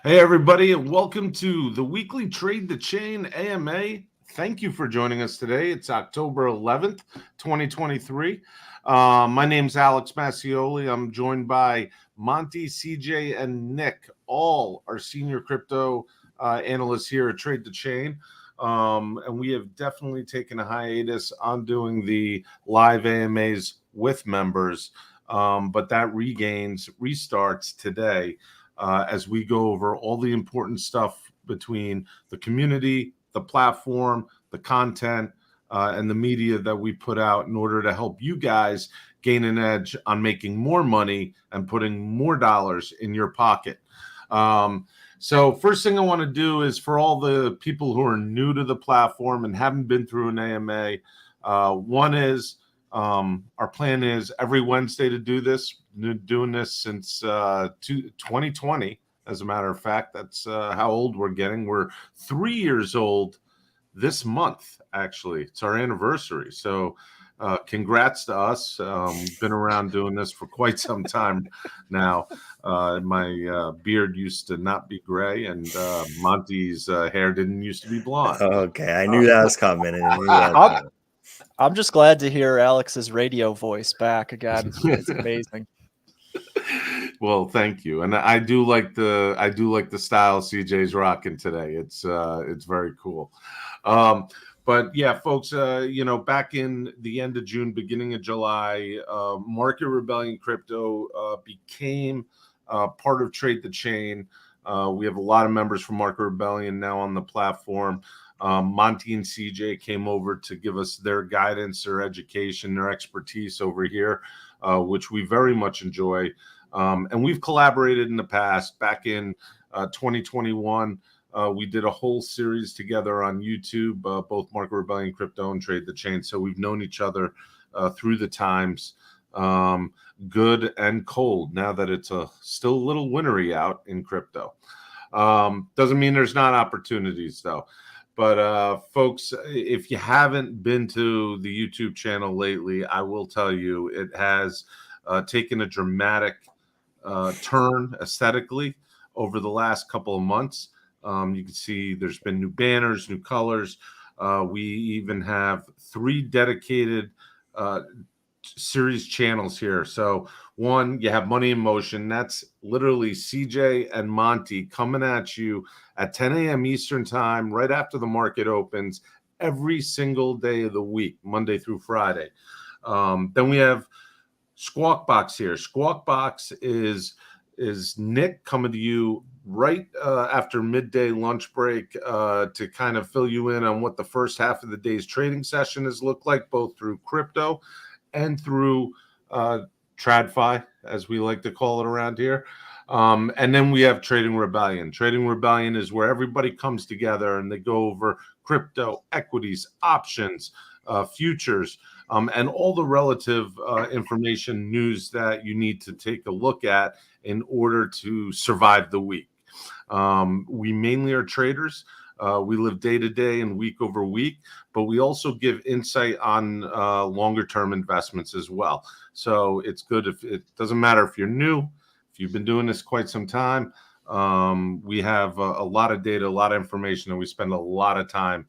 Hey, everybody, and welcome to the weekly Trade the Chain AMA. Thank you for joining us today. It's October 11th, 2023. My name's Alex Mascioli. I'm joined by Monte, CJ, and Nick, all our senior crypto analysts here at Trade the Chain. And we have definitely taken a hiatus on doing the live AMAs with members, but that restarts today. As we go over all the important stuff between the community, the platform, the content, and the media that we put out in order to help you guys gain an edge on making more money and putting more dollars in your pocket. So first thing I want to do is for all the people who are new to the platform and haven't been through an AMA, one is our plan is every Wednesday to do this. Doing this since 2020, as a matter of fact. That's how old we're getting. We're 3 years old this month, actually. It's our anniversary. So congrats to us. Been around doing this for quite some time now. My beard used to not be gray, and Monty's hair didn't used to be blonde. Okay, I knew that was coming. I'm just glad to hear Alex's radio voice back again. It's amazing. Well, thank you, and I do like the style CJ's rocking today. It's very cool. But yeah, folks, back in the end of June, beginning of July, Market Rebellion Crypto became part of Trade the Chain. We have a lot of members from Market Rebellion now on the platform. Monte and CJ came over to give us their guidance, their education, their expertise over here, which we very much enjoy. And we've collaborated in the past. Back in 2021, we did a whole series together on YouTube, both Market Rebellion Crypto and Trade the Chain. So we've known each other through the times, good and cold, now that it's still a little wintry out in crypto. Doesn't mean there's not opportunities, though. But folks, if you haven't been to the YouTube channel lately, I will tell you it has taken a dramatic turn aesthetically over the last couple of months. You can see there's been new banners, new colors. We even have 3 dedicated series channels here. So one, you have Money in Motion. That's literally CJ and Monte coming at you at 10 a.m. Eastern time, right after the market opens, every single day of the week, Monday through Friday. Then we have Squawk Box here. Squawk Box is Nick coming to you right after midday lunch break to kind of fill you in on what the first half of the day's trading session has looked like, both through crypto and through TradFi, as we like to call it around here. And then we have Trading Rebellion. Trading Rebellion is where everybody comes together and they go over crypto, equities, options, futures, and all the relative information, news that you need to take a look at in order to survive the week. We mainly are traders. We live day to day and week over week, but we also give insight on longer term investments as well. So it's good if it doesn't matter if you're new, if you've been doing this quite some time. We have a lot of data, a lot of information, and we spend a lot of time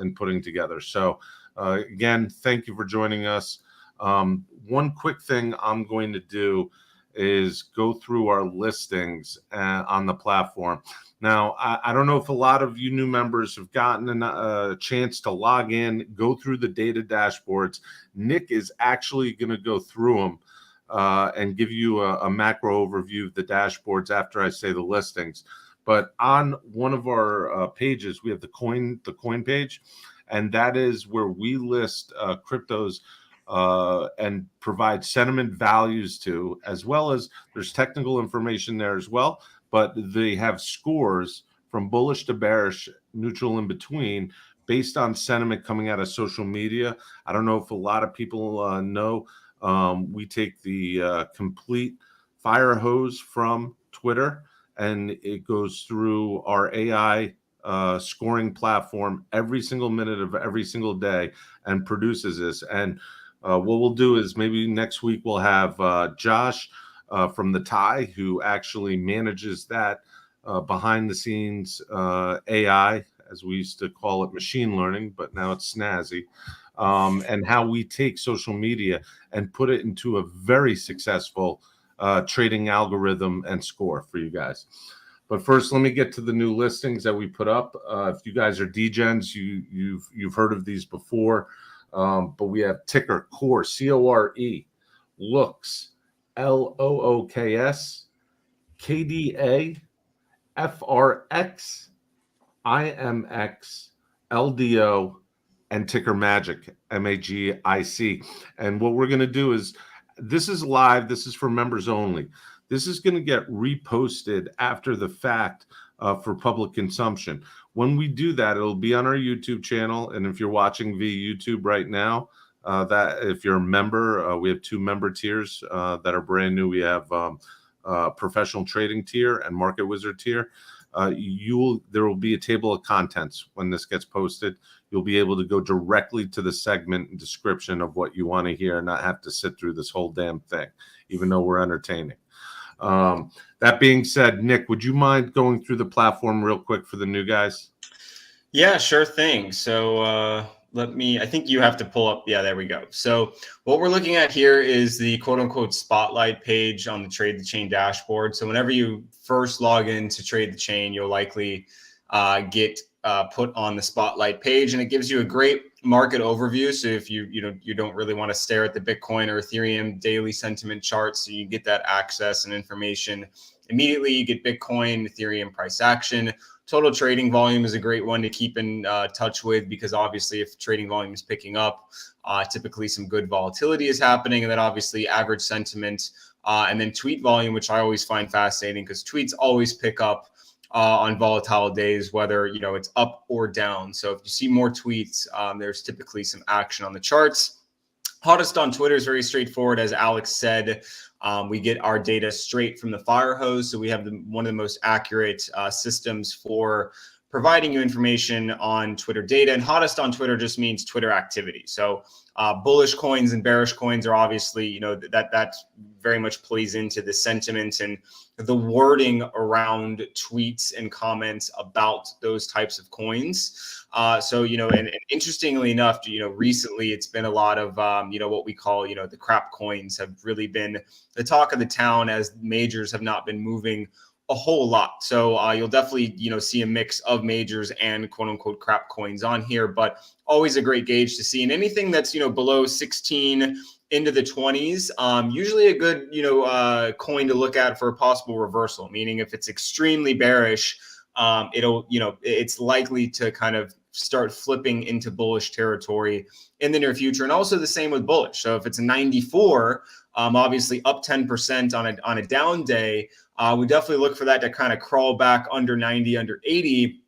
in putting together. So again, thank you for joining us. One quick thing I'm going to do is go through our listings on the platform. Now, I don't know if a lot of you new members have gotten a chance to log in, go through the data dashboards. Nick is actually going to go through them and give you a macro overview of the dashboards after I say the listings. But on one of our pages, we have the coin page, and that is where we list cryptos and provide sentiment values to, as well as there's technical information there as well. But they have scores from bullish to bearish, neutral in between, based on sentiment coming out of social media. I don't know if a lot of people know. We take the complete fire hose from Twitter, and it goes through our AI scoring platform every single minute of every single day and produces this. And what we'll do is maybe next week we'll have Josh from the Thai, who actually manages that behind the scenes AI, as we used to call it, machine learning, but now it's snazzy, and how we take social media and put it into a very successful trading algorithm and score for you guys. But first, let me get to the new listings that we put up. If you guys are DGens, you've heard of these before, but we have ticker CORE, CORE, looks, LOOKS, KDA, FRX, IMX, LDO, and ticker MAGIC, MAGIC. And what we're going to do is, this is live. This is for members only. This is going to get reposted after the fact for public consumption. When we do that, it'll be on our YouTube channel. And if you're watching via YouTube right now, that if you're a member, we have 2 member tiers that are brand new. We have professional trading tier and market wizard tier. There will be a table of contents when this gets posted. You'll be able to go directly to the segment and description of what you want to hear and not have to sit through this whole damn thing, even though we're entertaining. That being said, Nick, would you mind going through the platform real quick for the new guys? Yeah, sure thing. So I think you have to pull up. Yeah, there we go. So what we're looking at here is the quote unquote spotlight page on the Trade the Chain dashboard. So whenever you first log in to Trade the Chain, you'll likely get put on the spotlight page, and it gives you a great market overview. So if you don't really want to stare at the Bitcoin or Ethereum daily sentiment charts, so you get that access and information immediately. You get Bitcoin, Ethereum price action. Total trading volume is a great one to keep in touch with, because obviously if trading volume is picking up, typically some good volatility is happening. And then obviously average sentiment, and then tweet volume, which I always find fascinating because tweets always pick up on volatile days, whether it's up or down. So if you see more tweets, there's typically some action on the charts. Hottest on Twitter is very straightforward. As Alex said, we get our data straight from the fire hose. So we have one of the most accurate systems for providing you information on Twitter data. And hottest on Twitter just means Twitter activity. So bullish coins and bearish coins are obviously, that very much plays into the sentiment and the wording around tweets and comments about those types of coins. And interestingly enough, recently it's been a lot of, what we call, the crap coins have really been the talk of the town, as majors have not been moving a whole lot. So you'll definitely, see a mix of majors and quote unquote crap coins on here, but always a great gauge to see. And anything that's, below 16 into the 20s, usually a good, coin to look at for a possible reversal, meaning if it's extremely bearish, it's likely to kind of start flipping into bullish territory in the near future. And also the same with bullish. So if it's a 94, obviously up 10% on a down day, we definitely look for that to kind of crawl back under 90, under 80.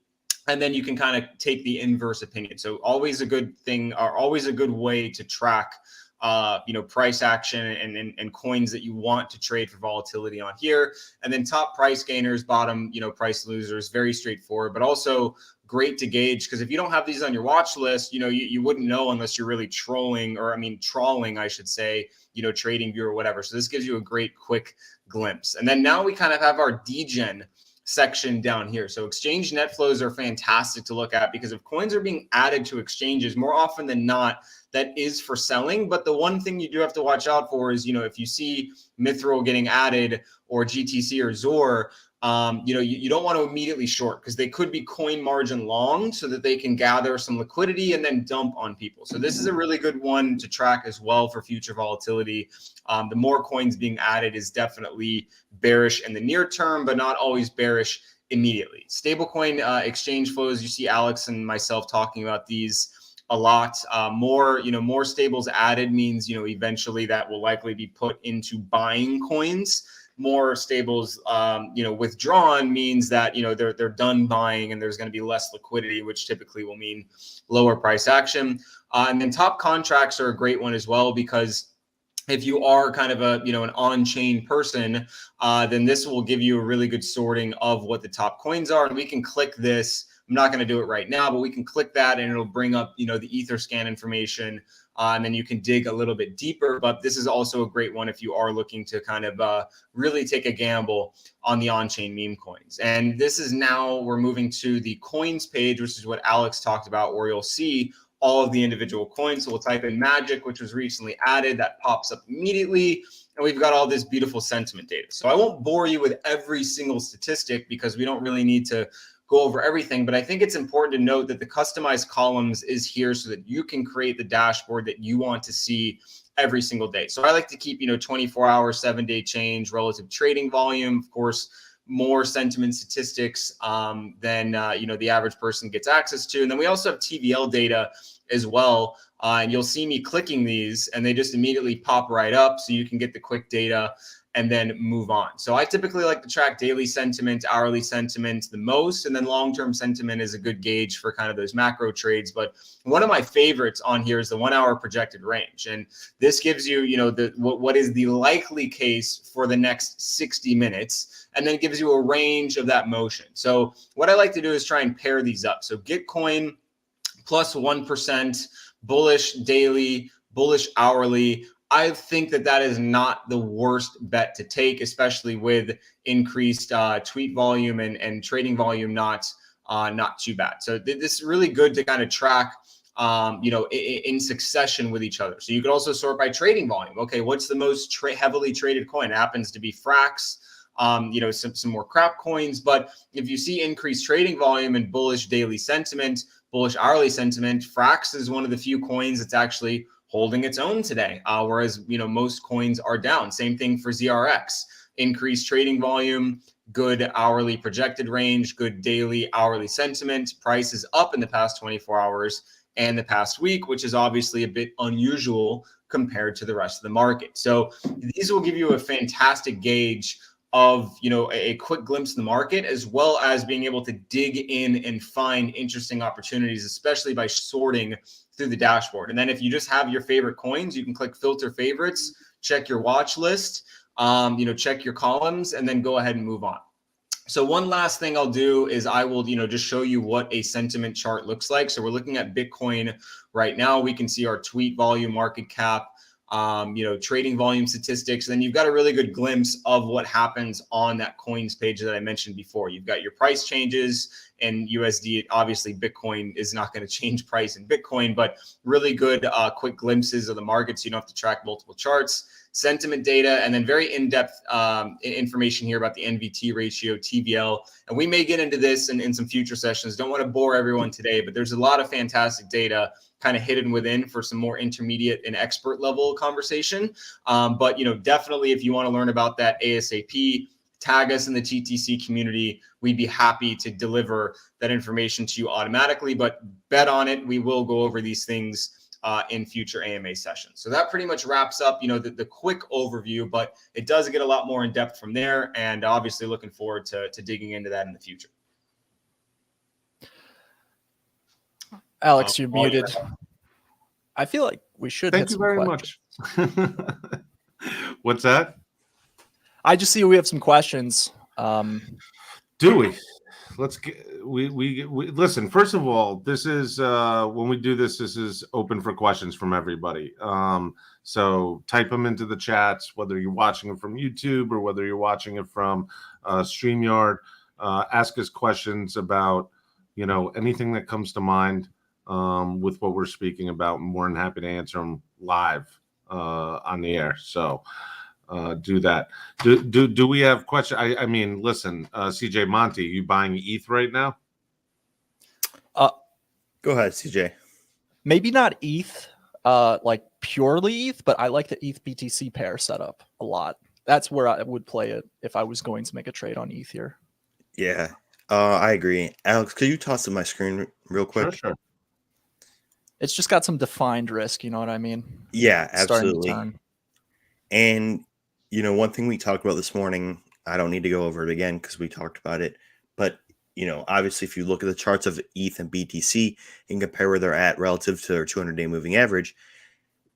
And then you can kind of take the inverse opinion. So always a good thing, or always a good way to track price action and coins that you want to trade for volatility on here. And then top price gainers, bottom, price losers, very straightforward, but also great to gauge, because if you don't have these on your watch list, you wouldn't know unless you're really trawling, I should say, TradingView or whatever. So this gives you a great quick glimpse. And then now we kind of have our degen section down here. So exchange net flows are fantastic to look at, because if coins are being added to exchanges, more often than not, that is for selling. But the one thing you do have to watch out for is, if you see Mithril getting added or GTC or Zor, you don't want to immediately short, because they could be coin margin long so that they can gather some liquidity and then dump on people. So this is a really good one to track as well for future volatility. The more coins being added is definitely bearish in the near term, but not always bearish immediately. Stablecoin exchange flows, you see Alex and myself talking about these a lot. More stables added means, eventually that will likely be put into buying coins. More stables, withdrawn means that, they're done buying and there's going to be less liquidity, which typically will mean lower price action. And then top contracts are a great one as well, because if you are kind of an on-chain person, then this will give you a really good sorting of what the top coins are. And we can click this. I'm not going to do it right now, but we can click that and it'll bring up, the Etherscan information And then you can dig a little bit deeper. But this is also a great one if you are looking to kind of really take a gamble on the on-chain meme coins. And this is now, we're moving to the coins page, which is what Alex talked about, where you'll see all of the individual coins. So we'll type in Magic, which was recently added. That pops up immediately. And we've got all this beautiful sentiment data. So I won't bore you with every single statistic because we don't really need to go over everything. But I think it's important to note that the customized columns is here so that you can create the dashboard that you want to see every single day. So I like to keep, 24-hour, 7-day change, relative trading volume, of course, more sentiment statistics than the average person gets access to. And then we also have TVL data as well. And you'll see me clicking these and they just immediately pop right up so you can get the quick data and then move on. So I typically like to track daily sentiment, hourly sentiment the most, and then long-term sentiment is a good gauge for kind of those macro trades. But one of my favorites on here is the 1 hour projected range. And this gives you, what is the likely case for the next 60 minutes, and then it gives you a range of that motion. So what I like to do is try and pair these up. So Gitcoin plus 1%, bullish daily, bullish hourly. I think that is not the worst bet to take, especially with increased tweet volume and trading volume not too bad. So this is really good to kind of track, in succession with each other. So you could also sort by trading volume. Okay, what's the most heavily traded coin? It happens to be Frax. Some more crap coins. But if you see increased trading volume and bullish daily sentiment, bullish hourly sentiment, Frax is one of the few coins that's actually holding its own today, whereas most coins are down. Same thing for ZRX. Increased trading volume, good hourly projected range, good daily hourly sentiment. Price is up in the past 24 hours and the past week, which is obviously a bit unusual compared to the rest of the market. So these will give you a fantastic gauge of a quick glimpse of the market, as well as being able to dig in and find interesting opportunities, especially by sorting through the dashboard. And then if you just have your favorite coins, you can click filter favorites, check your watch list, check your columns, and then go ahead and move on. So one last thing I'll do is I will, just show you what a sentiment chart looks like. So we're looking at Bitcoin right now. We can see our tweet volume, market cap, trading volume statistics. Then you've got a really good glimpse of what happens on that coins page that I mentioned before. You've got your price changes and USD. Obviously, Bitcoin is not going to change price in Bitcoin, but really good quick glimpses of the market, so you don't have to track multiple charts. Sentiment data, and then very in-depth information here about the NVT ratio, TVL. And we may get into this in some future sessions. Don't want to bore everyone today, but there's a lot of fantastic data kind of hidden within for some more intermediate and expert level conversation. But definitely if you want to learn about that ASAP, tag us in the TTC community. We'd be happy to deliver that information to you automatically, but bet on it. We will go over these things in future AMA sessions. So that pretty much wraps up, the quick overview, but it does get a lot more in depth from there. And obviously looking forward to digging into that in the future. Alex, you're muted. I feel like we should. Thank you very much. What's that? I just see we have some questions. Do we? Let's get we listen. First of all, this is when we do this. This is open for questions from everybody. So type them into the chats, whether you're watching it from YouTube or whether you're watching it from StreamYard. Ask us questions about anything that comes to mind with what we're speaking about. I'm more than happy to answer them live on the air. So. Do that. Do we have questions? I mean, listen, CJ Monte, you buying ETH right now? Go ahead, CJ. Maybe not ETH, like purely ETH, but I like the ETH BTC pair setup a lot. That's where I would play it if I was going to make a trade on ETH here. Yeah, I agree. Alex, could you toss to my screen real quick? Sure. It's just got some defined risk. You know what I mean? Yeah, Starting to absolutely. turn. And one thing we talked about this morning, I don't need to go over it again because we talked about it. But, obviously, if you look at the charts of ETH and BTC and compare where they're at relative to their 200-day moving average,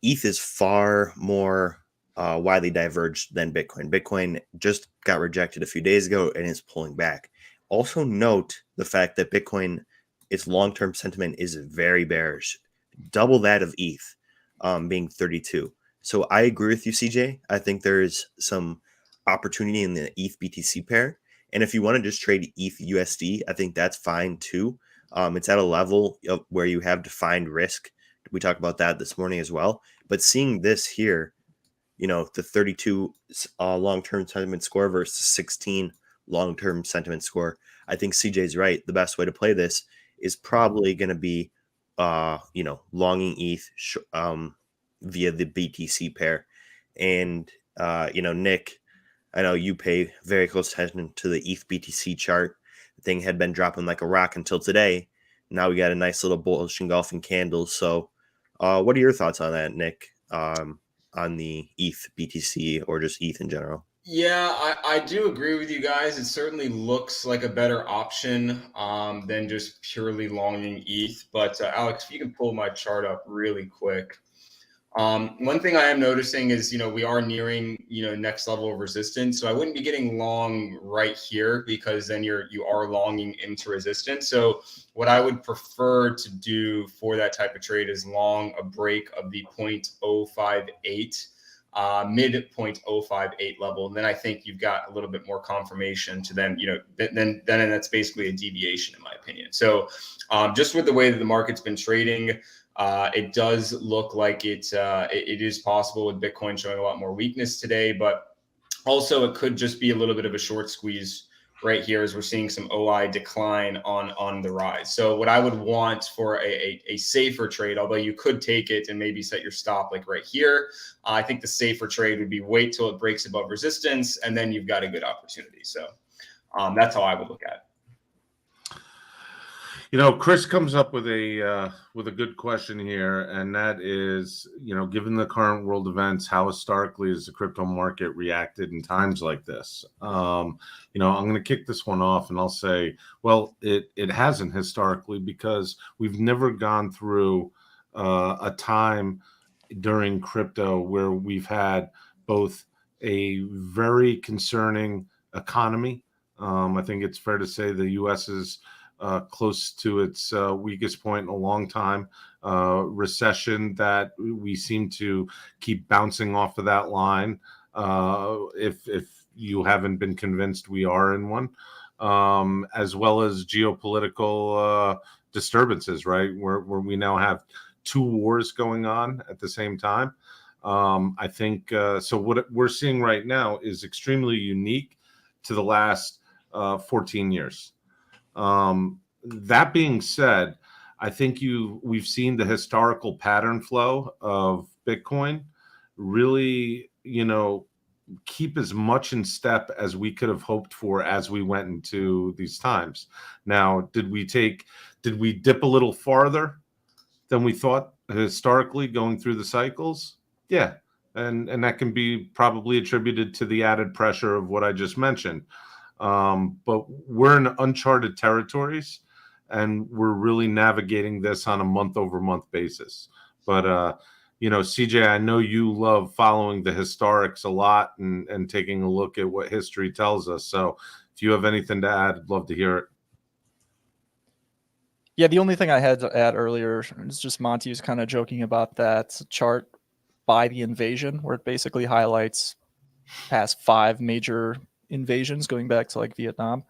ETH is far more widely diverged than Bitcoin. Bitcoin just got rejected a few days ago and it's pulling back. Also note the fact that Bitcoin, its long-term sentiment is very bearish, double that of ETH. being 32. So I agree with you, CJ. I think there is some opportunity in the ETH BTC pair. And if you want to just trade ETH USD, I think that's fine too. It's at a level of where you have defined risk. We talked about that this morning as well. But seeing this here, the 32 long-term sentiment score versus 16 long-term sentiment score, I think CJ's right. The best way to play this is probably going to be, longing ETH via the BTC pair. And, Nick, I know you pay very close attention to the ETH BTC chart. The thing had been dropping like a rock until today. Now we got a nice little bullish engulfing candle. So what are your thoughts on that, Nick, on the ETH BTC or just ETH in general? Yeah, I do agree with you guys. It certainly looks like a better option than just purely longing ETH. But Alex, if you can pull my chart up really quick. One thing I am noticing is, we are nearing, next level of resistance. So I wouldn't be getting long right here because then you are longing into resistance. So what I would prefer to do for that type of trade is long a break of the 0.058, mid 0.058 level. And then I think you've got a little bit more confirmation to then, then that's basically a deviation in my opinion. So just with the way that the market's been trading, it does look like it is possible with Bitcoin showing a lot more weakness today, but also it could just be a little bit of a short squeeze right here as we're seeing some OI decline on the rise. So what I would want for a safer trade, although you could take it and maybe set your stop like right here, I think the safer trade would be wait till it breaks above resistance, and then you've got a good opportunity. So that's how I would look at it. Chris comes up with a good question here, and that is, given the current world events, how historically has the crypto market reacted in times like this? I'm going to kick this one off, and I'll say, well, it hasn't historically because we've never gone through a time during crypto where we've had both a very concerning economy. I think it's fair to say the U.S. is close to its weakest point in a long time, recession that we seem to keep bouncing off of that line. If you haven't been convinced we are in one, as well as geopolitical disturbances, right? Where we now have two wars going on at the same time. I think so. What we're seeing right now is extremely unique to the last 14 years. That being said, I think we've seen the historical pattern flow of Bitcoin really, keep as much in step as we could have hoped for as we went into these times. Now, did we dip a little farther than we thought historically going through the cycles? Yeah. And that can be probably attributed to the added pressure of what I just mentioned. But we're in uncharted territories, and we're really navigating this on a month-over-month basis. But, CJ, I know you love following the historics a lot and taking a look at what history tells us. So if you have anything to add, I'd love to hear it. Yeah, the only thing I had to add earlier is just Monte was kind of joking about that chart by the invasion, where it basically highlights past 5 major invasions going back to like Vietnam.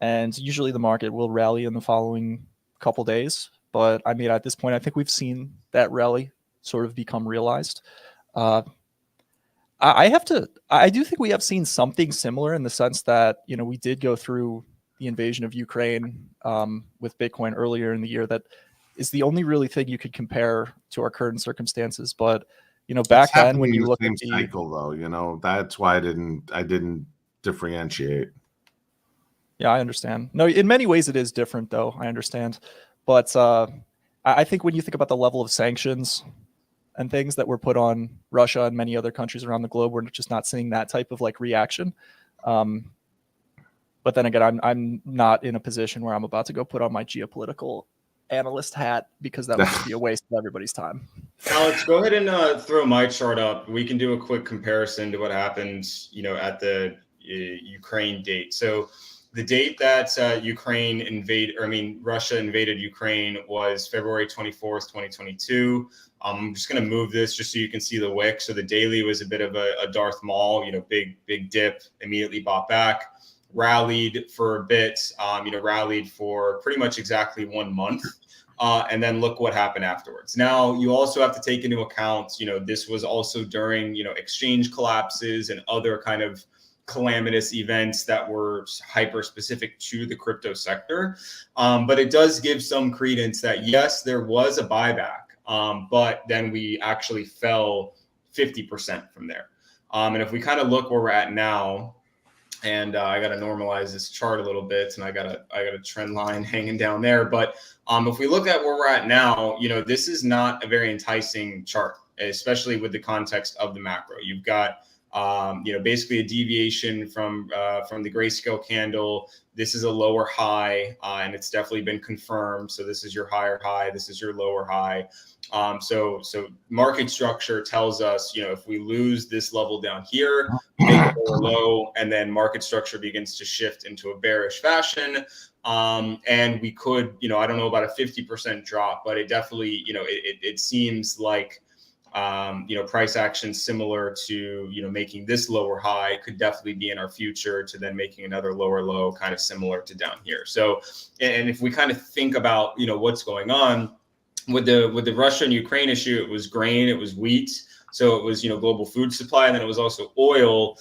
And usually the market will rally in the following couple days. But I mean, at this point, I think we've seen that rally sort of become realized. I do think we have seen something similar in the sense that, we did go through the invasion of Ukraine with Bitcoin earlier in the year. That is the only really thing you could compare to our current circumstances. But, back then when you look at the cycle though, that's why I didn't differentiate. Yeah, I understand. No, in many ways it is different, though. I understand. But I think when you think about the level of sanctions and things that were put on Russia and many other countries around the globe, we're just not seeing that type of like reaction. But then again, I'm not in a position where I'm about to go put on my geopolitical analyst hat because that would just be a waste of everybody's time. Alex, go ahead and throw my chart up. We can do a quick comparison to what happened, at the Ukraine date. So The date that Russia invaded Ukraine was February 24th, 2022. I'm just going to move this just so you can see the wick. So the daily was a bit of a Darth Maul, big dip, immediately bought back, rallied for a bit, rallied for pretty much exactly 1 month. And then look what happened afterwards. Now, you also have to take into account, this was also during, exchange collapses and other kind of calamitous events that were hyper specific to the crypto sector. But it does give some credence that, yes, there was a buyback, but then we actually fell 50% from there. And if we kind of look where we're at now, and I got to normalize this chart a little bit, and I got a trend line hanging down there. But if we look at where we're at now, this is not a very enticing chart, especially with the context of the macro. You've got basically a deviation from the grayscale candle. This is a lower high, and it's definitely been confirmed. So this is your higher high. This is your lower high. So market structure tells us, if we lose this level down here, make a lower low, and then market structure begins to shift into a bearish fashion. And we could, I don't know about a 50% drop, but it definitely, it seems like, price action similar to, making this lower high could definitely be in our future to then making another lower low kind of similar to down here. So, and if we kind of think about, what's going on with the Russia and Ukraine issue, it was grain, it was wheat. So it was, global food supply. And then it was also oil,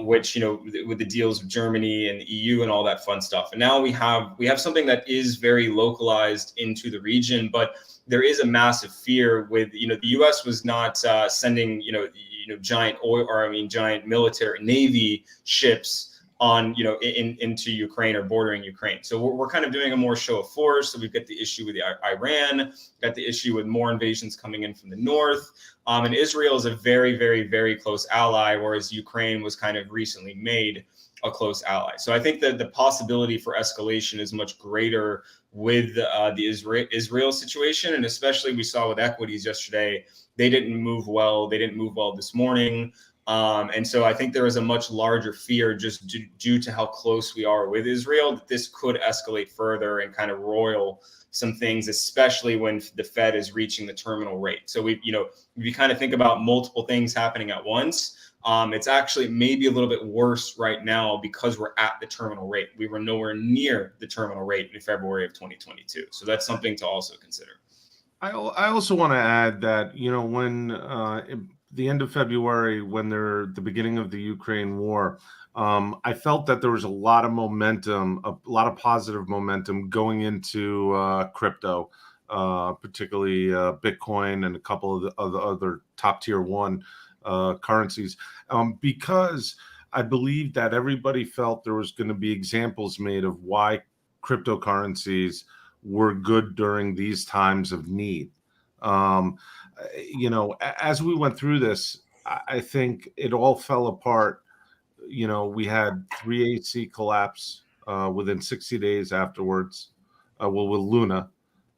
which, with the deals with Germany and the EU and all that fun stuff. And now we have something that is very localized into the region, but there is a massive fear with, the U.S. was not sending, giant oil, giant military Navy ships on, into Ukraine or bordering Ukraine. So we're kind of doing a more show of force. So we've got the issue with Iran, got the issue with more invasions coming in from the north. And Israel is a very, very, very close ally, whereas Ukraine was kind of recently made a close ally. So I think that the possibility for escalation is much greater with the Israel situation. And especially we saw with equities yesterday, they didn't move well. They didn't move well this morning. And so I think there is a much larger fear just due to how close we are with Israel that this could escalate further and kind of roil some things, especially when the Fed is reaching the terminal rate. So if you kind of think about multiple things happening at once, it's actually maybe a little bit worse right now because we're at the terminal rate. We were nowhere near the terminal rate in February of 2022. So that's something to also consider. I also want to add that, when the end of February, when the beginning of the Ukraine war, I felt that there was a lot of momentum, a lot of positive momentum going into crypto, particularly Bitcoin and a couple of the other top tier one currencies, because I believe that everybody felt there was going to be examples made of why cryptocurrencies were good during these times of need. As we went through this, I think it all fell apart. We had 3AC collapse within 60 days afterwards, with Luna,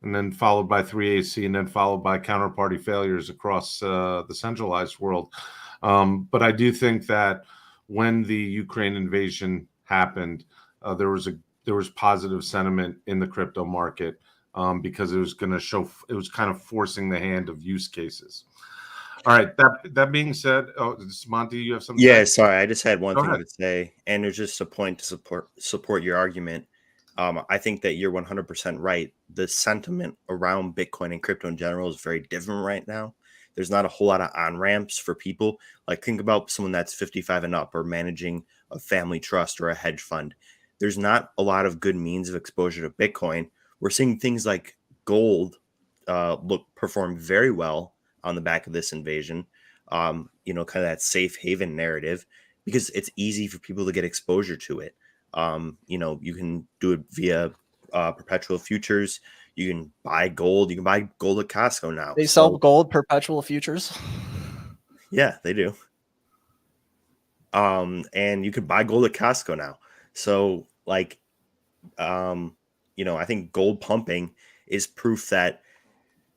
and then followed by 3AC, and then followed by counterparty failures across the centralized world. But I do think that when the Ukraine invasion happened, there was positive sentiment in the crypto market. Because it was going to show, it was kind of forcing the hand of use cases. All right. That being said, Monte, you have something? Yeah, sorry. I just had one thing to say, and it's just a point to support your argument. I think that you're 100% right. The sentiment around Bitcoin and crypto in general is very different right now. There's not a whole lot of on-ramps for people. Like, think about someone that's 55 and up or managing a family trust or a hedge fund. There's not a lot of good means of exposure to Bitcoin. We're seeing things like gold perform very well on the back of this invasion, kind of that safe haven narrative, because it's easy for people to get exposure to it. You can do it via perpetual futures. You can buy gold. You can buy gold at Costco now. They sell gold perpetual futures? Yeah, they do. And you could buy gold at Costco now. So, I think gold pumping is proof that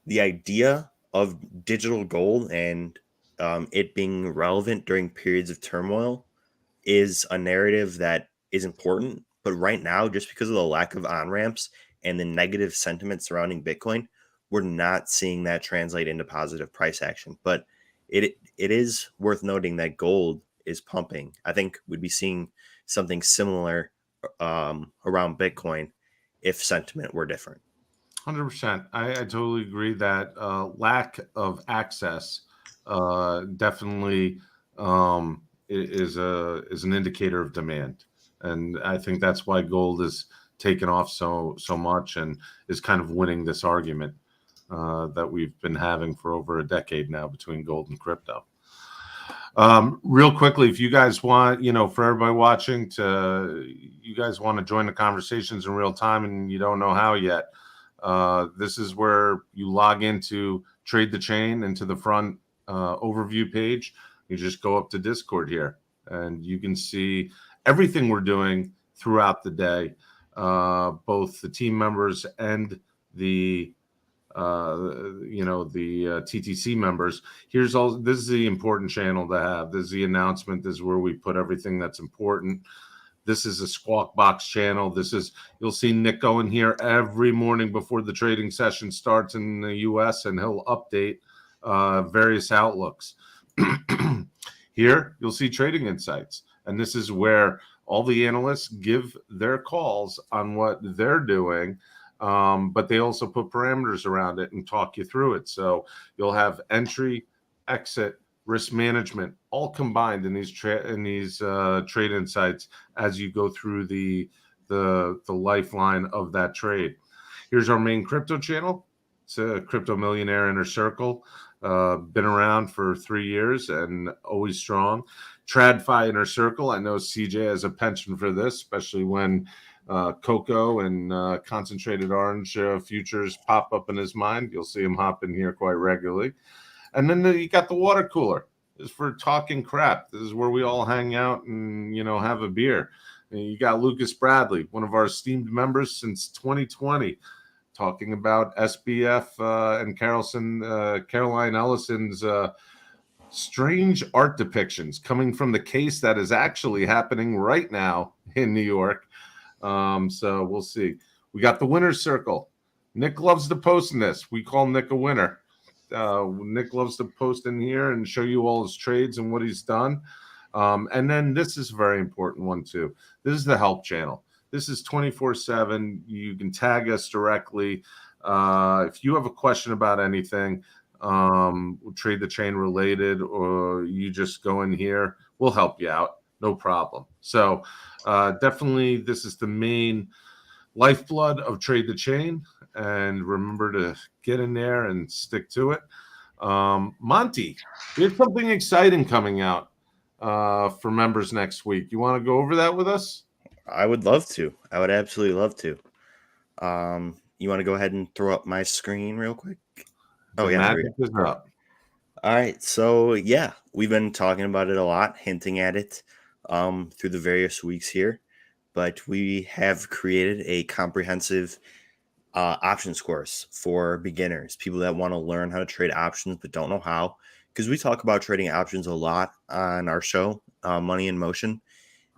the idea of digital gold and it being relevant during periods of turmoil is a narrative that is important, But right now, just because of the lack of on-ramps and the negative sentiment surrounding Bitcoin, we're not seeing that translate into positive price action. But it is worth noting that gold is pumping. I think we'd be seeing something similar around Bitcoin if sentiment were different. 100%. I totally agree that lack of access definitely is an indicator of demand, and I think that's why gold is taken off so much and is kind of winning this argument that we've been having for over a decade now between gold and crypto. Real quickly, if you guys want, for everybody watching, you guys want to join the conversations in real time and you don't know how yet, this is where you log into Trade the Chain, into the front overview page. You just go up to Discord here and you can see everything we're doing throughout the day, both the team members and the TTC members. This is the important channel to have. This is the announcement. This is where we put everything that's important. This is a Squawk Box channel. You'll see Nick going here every morning before the trading session starts in the US, and he'll update various outlooks. Here, you'll see trading insights. And this is where all the analysts give their calls on what they're doing. But they also put parameters around it and talk you through it. So you'll have entry, exit, risk management, all combined in these trade insights as you go through the lifeline of that trade. Here's our main crypto channel. It's a Crypto Millionaire Inner Circle. Been around for 3 years and always strong. TradFi Inner Circle. I know CJ has a penchant for this, especially when cocoa and concentrated orange futures pop up in his mind. You'll see him hop in here quite regularly. And then you got the water cooler. This is for talking crap. This is where we all hang out and have a beer. And you got Lucas Bradley, one of our esteemed members since 2020, talking about SBF and Caroline Ellison's strange art depictions coming from the case that is actually happening right now in New York. So we'll see. We got the winner's circle. Nick loves to post in this. We call Nick a winner. Nick loves to post in here and show you all his trades and what he's done. And then this is a very important one too. This is the help channel. This is 24/7. You can tag us directly. If you have a question about anything, Trade the Chain related, or you just go in here, we'll help you out. No problem. So definitely this is the main lifeblood of Trade the Chain. And remember to get in there and stick to it. Monte, we have something exciting coming out for members next week. You want to go over that with us? I would love to. I would absolutely love to. You want to go ahead and throw up my screen real quick? Oh, yeah. Magic is up. All right. So, yeah, we've been talking about it a lot, hinting at it through the various weeks here. But we have created a comprehensive options course for beginners, people that want to learn how to trade options but don't know how. Because we talk about trading options a lot on our show, Money in Motion.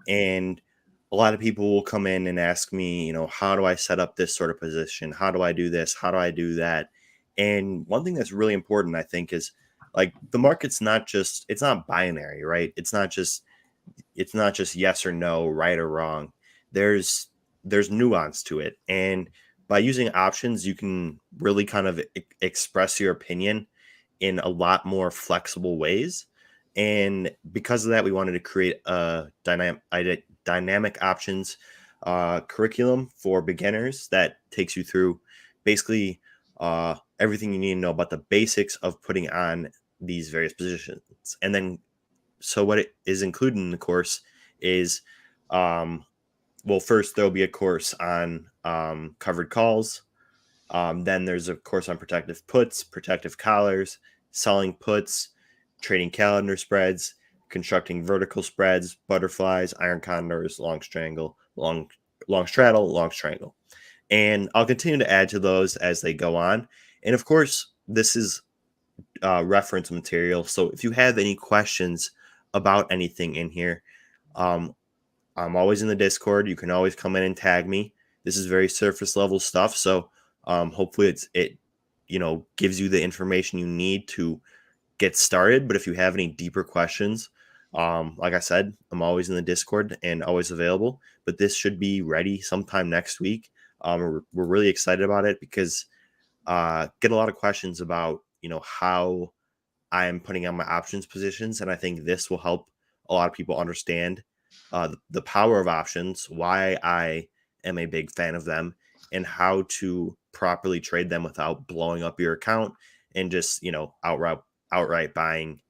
And a lot of people will come in and ask me, how do I set up this sort of position? How do I do this? How do I do that? And one thing that's really important, I think, is like the market's it's not binary, right? It's not just yes or no, right or wrong. There's nuance to it. And by using options, you can really kind of express your opinion in a lot more flexible ways. And because of that, we wanted to create a dynamic options curriculum for beginners that takes you through basically everything you need to know about the basics of putting on these various positions. And then, so what it is included in the course is, first there'll be a course on covered calls. Then there's a course on protective puts, protective collars, selling puts, trading calendar spreads, constructing vertical spreads, butterflies, iron condors, long straddle, long strangle. And I'll continue to add to those as they go on. And of course, this is reference material. So if you have any questions about anything in here, I'm always in the Discord. You can always come in and tag me. This is very surface level stuff. So hopefully it gives you the information you need to get started. But if you have any deeper questions, like I said, I'm always in the Discord and always available. But this should be ready sometime next week. We're really excited about it because get a lot of questions about how I am putting on my options positions, and I think this will help a lot of people understand the power of options, why I am a big fan of them, and how to properly trade them without blowing up your account and just outright buying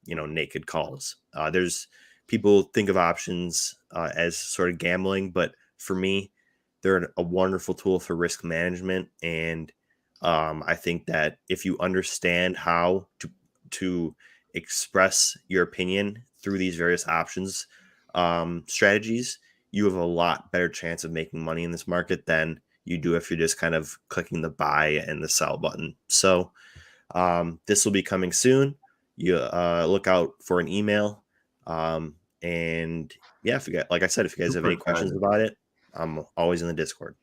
naked calls. There's people think of options as sort of gambling, but for me, they're a wonderful tool for risk management. And I think that if you understand how to express your opinion through these various options strategies, you have a lot better chance of making money in this market than you do if you're just kind of clicking the buy and the sell button. So this will be coming soon. You look out for an email. And yeah, if you guys have any questions about it, I'm always in the Discord.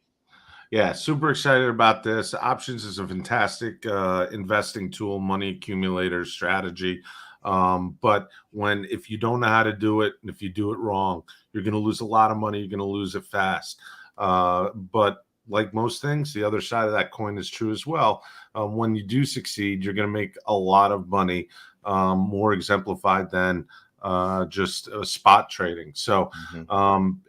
Yeah, super excited about this. Options is a fantastic investing tool, money accumulator strategy. But if you don't know how to do it, and if you do it wrong, you're going to lose a lot of money. You're going to lose it fast. But like most things, the other side of that coin is true as well. When you do succeed, you're going to make a lot of money, more exemplified than just spot trading. So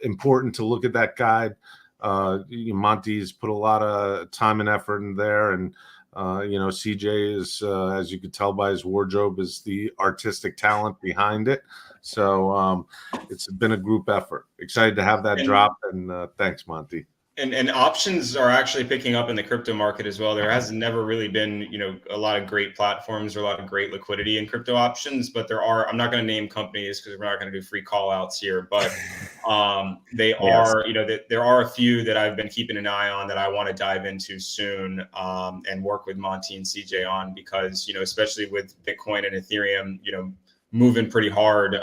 important to look at that guide. Monte's put a lot of time and effort in there, and CJ is, as you could tell by his wardrobe, is the artistic talent behind it. So it's been a group effort. Excited to have that drop, and thanks, Monte. And options are actually picking up in the crypto market as well. There has never really been, a lot of great platforms or a lot of great liquidity in crypto options, but there are, I'm not going to name companies because we're not going to do free call outs here, but they are, there are a few that I've been keeping an eye on that I want to dive into soon and work with Monte and CJ on, because, especially with Bitcoin and Ethereum, moving pretty hard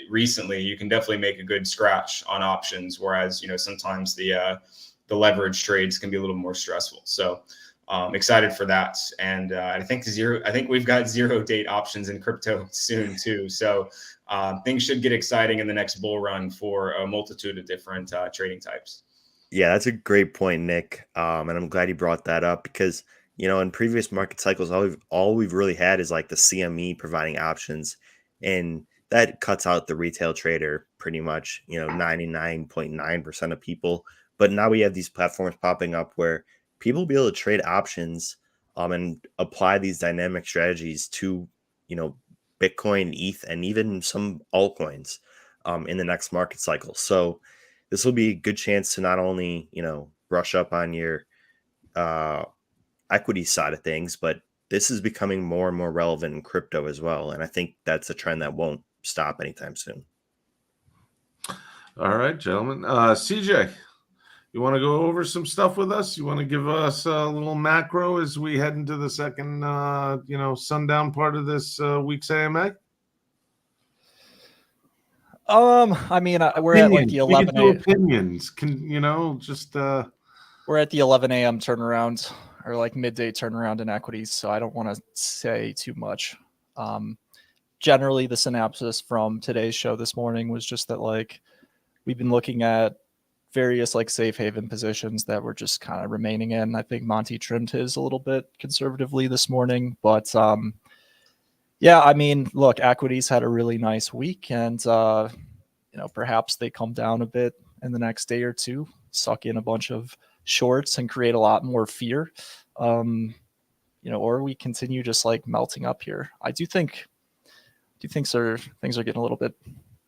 recently, you can definitely make a good scratch on options. Whereas, sometimes the leverage trades can be a little more stressful. So excited for that. And I think we've got 0 date options in crypto soon too. So things should get exciting in the next bull run for a multitude of different trading types. Yeah, that's a great point, Nick. And I'm glad you brought that up because, in previous market cycles, all we've really had is like the CME providing options. And that cuts out the retail trader pretty much, 99.9% of people. But now we have these platforms popping up where people will be able to trade options and apply these dynamic strategies to, Bitcoin, ETH, and even some altcoins in the next market cycle. So this will be a good chance to not only, brush up on your equity side of things, but this is becoming more and more relevant in crypto as well. And I think that's a trend that won't stop anytime soon. All right, gentlemen. CJ, you want to go over some stuff with us? You want to give us a little macro as we head into the second, sundown part of this week's AMA? We're at like the 11 a.m. opinions. We're at the 11 a.m. turnaround, or like midday turnaround in equities, so I don't want to say too much. Generally, the synopsis from today's show this morning was just that like we've been looking at various like safe haven positions that we're just kind of remaining in. I think Monte trimmed his a little bit conservatively this morning, but look, equities had a really nice week, and perhaps they come down a bit in the next day or two, suck in a bunch of shorts and create a lot more fear, or we continue just like melting up here. I do think things are getting a little bit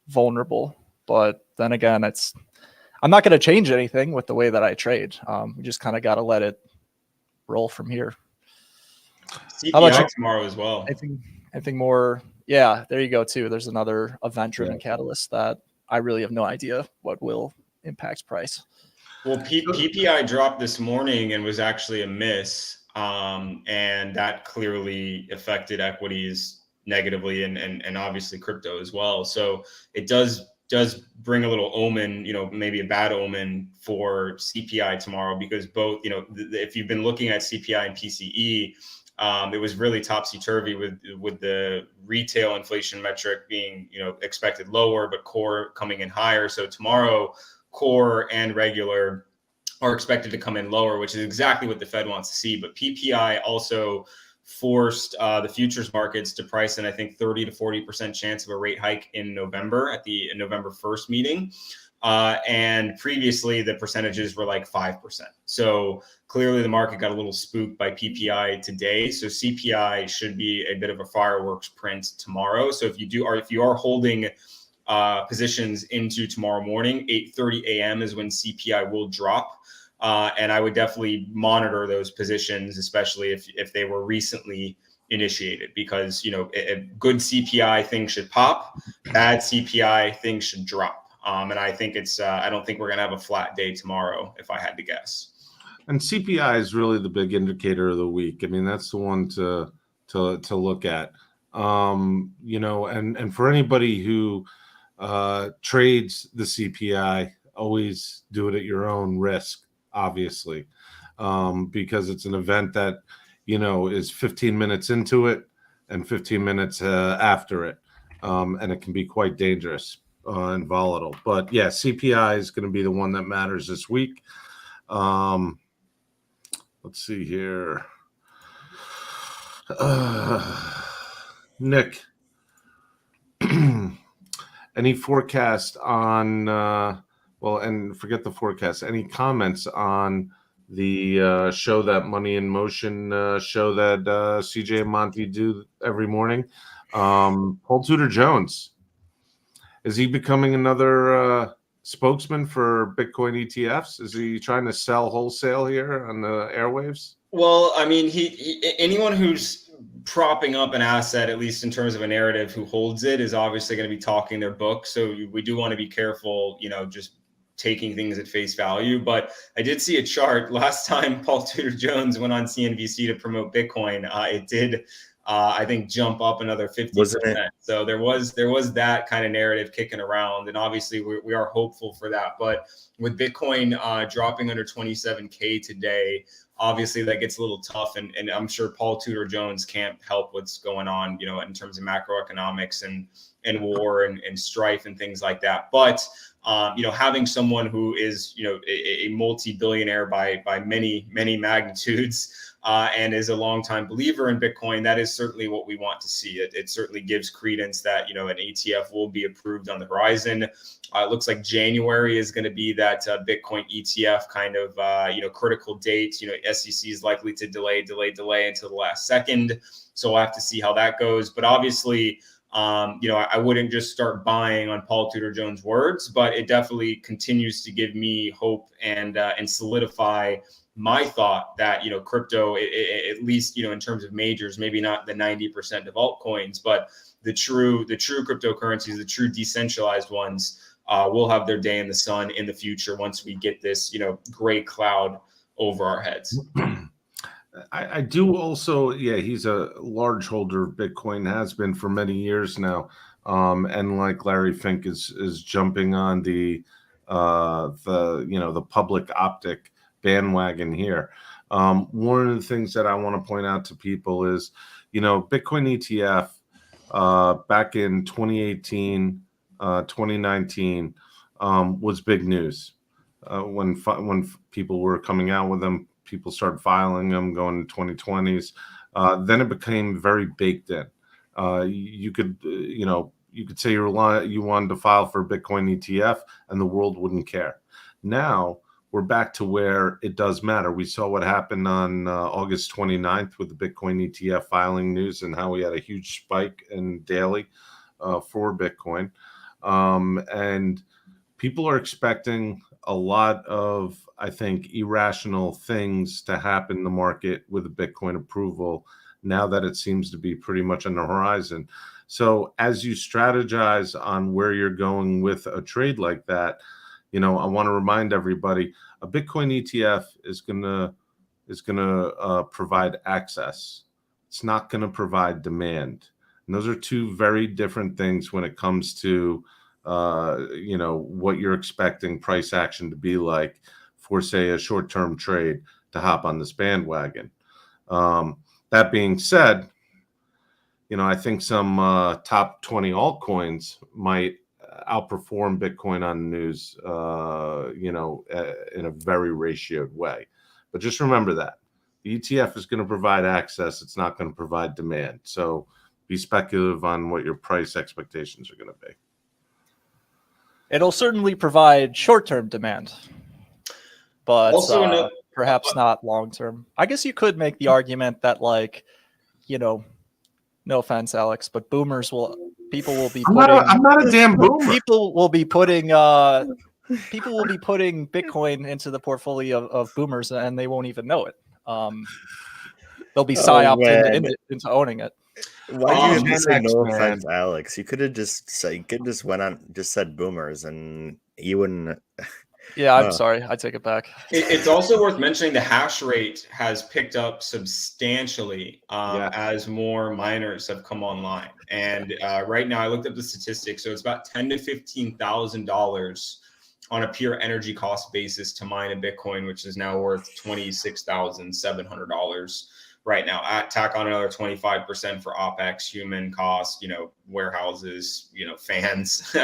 vulnerable, but then again, I'm not going to change anything with the way that I trade. We just kind of got to let it roll from here. CPI how about you? Tomorrow as well. I think more. Yeah, there you go too. There's another event-driven catalyst that I really have no idea what will impact price. Well, PPI dropped this morning and was actually a miss, and that clearly affected equities negatively and obviously crypto as well. So it does does bring a little omen, maybe a bad omen for CPI tomorrow, because both, if you've been looking at CPI and PCE, it was really topsy-turvy with the retail inflation metric being, expected lower, but core coming in higher. So tomorrow, core and regular are expected to come in lower, which is exactly what the Fed wants to see. But PPI also forced the futures markets to price in, I think, 30 to 40% chance of a rate hike in November at the November 1st meeting. And previously the percentages were like 5%. So clearly the market got a little spooked by PPI today. So CPI should be a bit of a fireworks print tomorrow. So if you are holding positions into tomorrow morning, 8:30 a.m. is when CPI will drop. And I would definitely monitor those positions, especially if they were recently initiated, because, a good CPI thing should pop, bad CPI things should drop. And I think I don't think we're going to have a flat day tomorrow, if I had to guess. And CPI is really the big indicator of the week. I mean, that's the one to look at. And for anybody who trades the CPI, always do it at your own risk, obviously, because it's an event that, is 15 minutes into it and 15 minutes after it. And it can be quite dangerous and volatile. But yeah, CPI is going to be the one that matters this week. Let's see here. Nick, any forecast on, and forget the forecast, any comments on the show, that Money in Motion show that CJ and Monte do every morning? Paul Tudor Jones, is he becoming another spokesman for Bitcoin ETFs? Is he trying to sell wholesale here on the airwaves? Well, I mean, anyone who's propping up an asset, at least in terms of a narrative, who holds it, is obviously going to be talking their book. So we do want to be careful, just taking things at face value. But I did see a chart last time Paul Tudor Jones went on CNBC to promote Bitcoin. It did, I think, jump up another 50%. So there was that kind of narrative kicking around, and obviously we are hopeful for that. But with Bitcoin dropping under 27K today, obviously that gets a little tough, and I'm sure Paul Tudor Jones can't help what's going on, in terms of macroeconomics and war and strife and things like that. But having someone who is, a multi-billionaire by many, many magnitudes, and is a longtime believer in Bitcoin, that is certainly what we want to see. It certainly gives credence that, an ETF will be approved on the horizon. It looks like January is going to be that Bitcoin ETF kind of, critical date. SEC is likely to delay until the last second. So we'll have to see how that goes. But obviously, I wouldn't just start buying on Paul Tudor Jones' words, but it definitely continues to give me hope and solidify my thought that, crypto, at least, in terms of majors, maybe not the 90% of altcoins, but the true cryptocurrencies, the true decentralized ones, will have their day in the sun in the future once we get this, gray cloud over our heads. I do also, he's a large holder of Bitcoin, has been for many years now. And like Larry Fink is jumping on the public optic bandwagon here. One of the things that I want to point out to people is, Bitcoin ETF back in 2018, 2019 was big news. When people were coming out with them, people started filing them going to 2020s. Then it became very baked in. You could say you wanted to file for a Bitcoin ETF and the world wouldn't care. Now we're back to where it does matter. We saw what happened on August 29th with the Bitcoin ETF filing news and how we had a huge spike in daily for Bitcoin. And people are expecting a lot of, I think, irrational things to happen in the market with the Bitcoin approval now that it seems to be pretty much on the horizon. So as you strategize on where you're going with a trade like that, I want to remind everybody, a Bitcoin ETF is going to provide access. It's not going to provide demand. And those are two very different things when it comes to what you're expecting price action to be like for, say, a short-term trade to hop on this bandwagon. That being said, I think some top 20 altcoins might outperform Bitcoin on the news, in a very ratioed way. But just remember that the ETF is going to provide access. It's not going to provide demand. So be speculative on what your price expectations are going to be. It'll certainly provide short-term demand, but Also, perhaps not long-term. I guess you could make the argument that, like, no offense, Alex, but people will be putting. I'm not a damn boomer. People will be putting Bitcoin into the portfolio of boomers, and they won't even know it. They'll be psyoped into owning it. Why did you Gen say X, no man. offense, Alex? You could have just said boomers, and you wouldn't. Yeah, I'm sorry. I take it back. It's also worth mentioning the hash rate has picked up substantially as more miners have come online. And right now, I looked up the statistics, so it's about $10,000 to $15,000 on a pure energy cost basis to mine a Bitcoin, which is now worth $26,700 right now. Tack on another 25% for OPEX, human cost, warehouses, fans,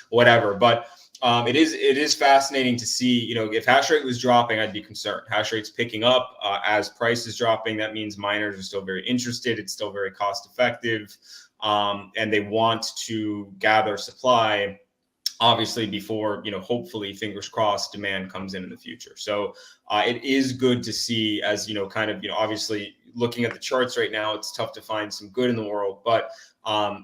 whatever. But it is fascinating to see, if hash rate was dropping, I'd be concerned. Hash rate's picking up as price is dropping. That means miners are still very interested. It's still very cost effective. And they want to gather supply, obviously, before, hopefully, fingers crossed, demand comes in the future. So it is good to see, as, obviously looking at the charts right now, it's tough to find some good in the world. But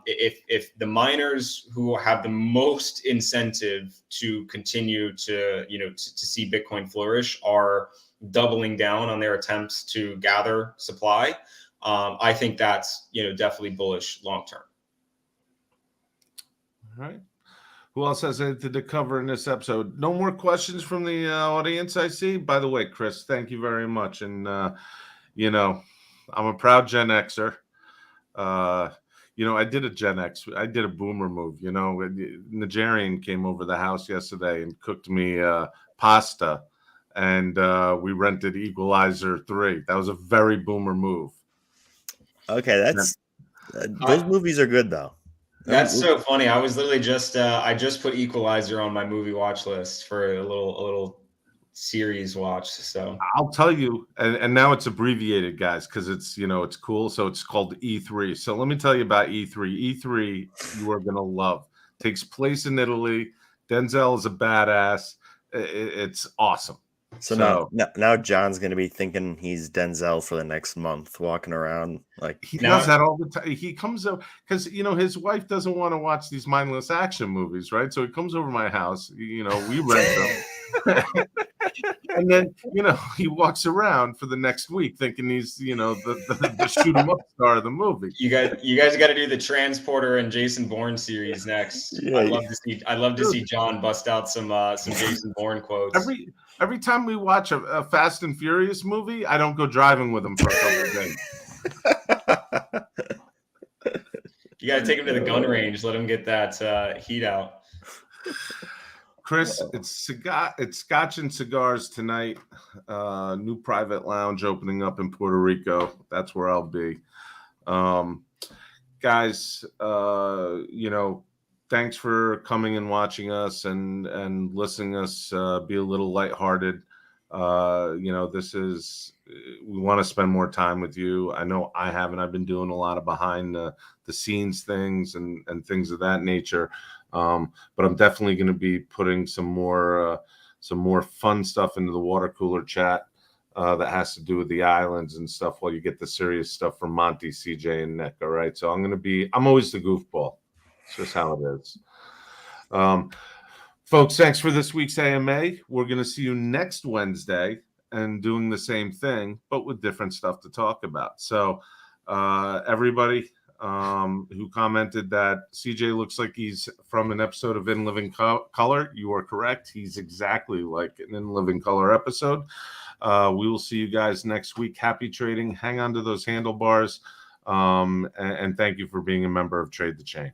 if the miners who have the most incentive to continue to see Bitcoin flourish are doubling down on their attempts to gather supply, I think that's definitely bullish long term. All right. Who else has anything to cover in this episode? No more questions from the audience, I see. By the way, Chris, thank you very much. And I'm a proud Gen Xer. I did a Gen X. I did a boomer move. Nigerian came over the house yesterday and cooked me pasta, and we rented Equalizer 3. That was a very boomer move. Okay, those movies are good though. That's so funny. I was literally I just put Equalizer on my movie watch list for a little series watch. So I'll tell you, and now it's abbreviated, guys, because it's it's cool. So it's called E3. So let me tell you about E3. E3 you are gonna love. Takes place in Italy. Denzel is a badass. It's awesome. So now John's gonna be thinking he's Denzel for the next month, walking around like he does that all the time. He comes up because his wife doesn't want to watch these mindless action movies, right? So he comes over to my house. We rent them. And then, he walks around for the next week thinking he's, the shoot 'em up star of the movie. You guys got to do the Transporter and Jason Bourne series next. Yeah, I'd love to see John bust out some Jason Bourne quotes. Every time we watch a Fast and Furious movie, I don't go driving with him for a couple of days. You got to take him to the gun range. Let him get that heat out. Chris, it's Scotch and Cigars tonight. New private lounge opening up in Puerto Rico. That's where I'll be. Guys, thanks for coming and watching us and listening to us be a little lighthearted. We want to spend more time with you. I know I haven't. I've been doing a lot of behind the scenes things and things of that nature. But I'm definitely going to be putting some more fun stuff into the water cooler chat that has to do with the islands and stuff while you get the serious stuff from Monte, CJ, and Nick. All right. So I'm always the goofball. It's just how it is. Folks, thanks for this week's AMA. We're going to see you next Wednesday and doing the same thing, but with different stuff to talk about. So everybody who commented that CJ looks like he's from an episode of In Living Color, you are correct. He's exactly like an In Living Color episode. We will see you guys next week. Happy trading. Hang on to those handlebars. And thank you for being a member of Trade the Chain.